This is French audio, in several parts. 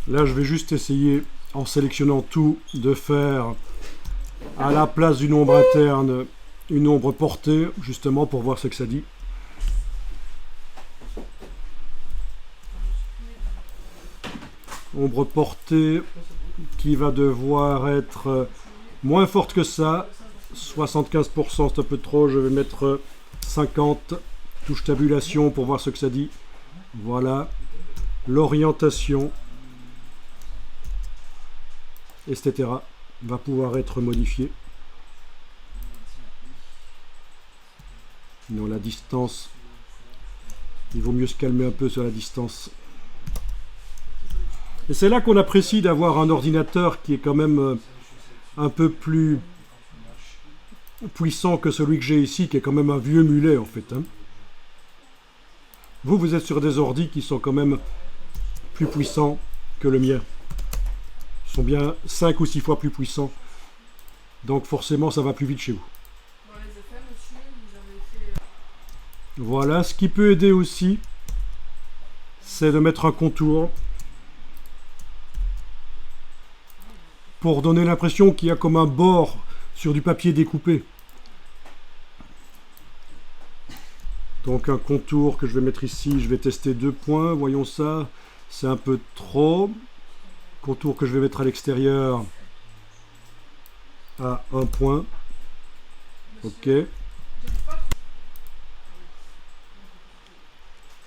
Là, je vais juste essayer, en sélectionnant tout, de faire à la place d'une ombre interne, une ombre portée, justement pour voir ce que ça dit. Ombre portée qui va devoir être moins forte que ça. 75%, c'est un peu trop, je vais mettre 50. Touche tabulation pour voir ce que ça dit. Voilà. L'orientation, etc. va pouvoir être modifiée. Non, la distance, il vaut mieux se calmer un peu sur la distance. Et c'est là qu'on apprécie d'avoir un ordinateur qui est quand même un peu plus puissant que celui que j'ai ici, qui est quand même un vieux mulet en fait. Hein. Vous êtes sur des ordis qui sont quand même plus puissants que le mien. Ils sont bien 5 ou 6 fois plus puissants. Donc forcément, ça va plus vite chez vous. Dans les effets, monsieur, vous avez fait... Voilà, ce qui peut aider aussi, c'est de mettre un contour pour donner l'impression qu'il y a comme un bord sur du papier découpé. Donc un contour que je vais mettre ici, je vais tester 2 points, voyons ça, c'est un peu trop. Contour que je vais mettre à l'extérieur à 1 point. Ok.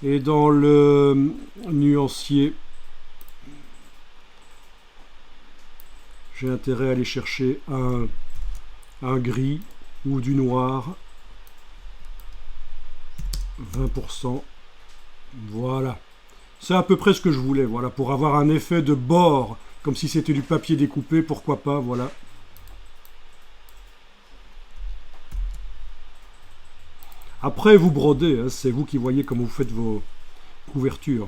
Et dans le nuancier, j'ai intérêt à aller chercher un gris ou du noir. 20%. Voilà. C'est à peu près ce que je voulais. Voilà, pour avoir un effet de bord, comme si c'était du papier découpé, pourquoi pas, voilà. Après, vous brodez, hein, c'est vous qui voyez comment vous faites vos couvertures.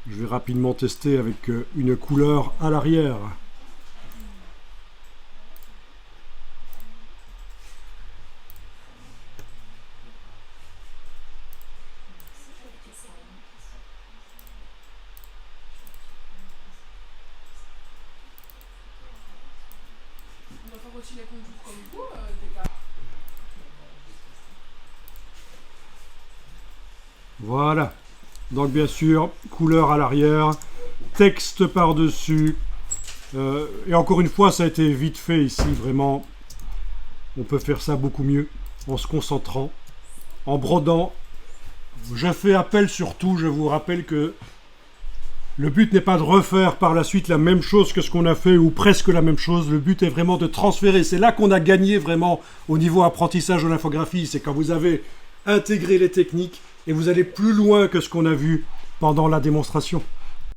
Je vais rapidement tester avec une couleur à l'arrière. On va faire aussi les contours comme vous, des cas. Voilà. Donc bien sûr, couleur à l'arrière, texte par-dessus. Et encore une fois, ça a été vite fait ici, vraiment. On peut faire ça beaucoup mieux en se concentrant, en brodant. Je fais appel surtout, je vous rappelle que le but n'est pas de refaire par la suite la même chose que ce qu'on a fait ou presque la même chose. Le but est vraiment de transférer. C'est là qu'on a gagné vraiment au niveau apprentissage de l'infographie. C'est quand vous avez intégré les techniques et vous allez plus loin que ce qu'on a vu pendant la démonstration.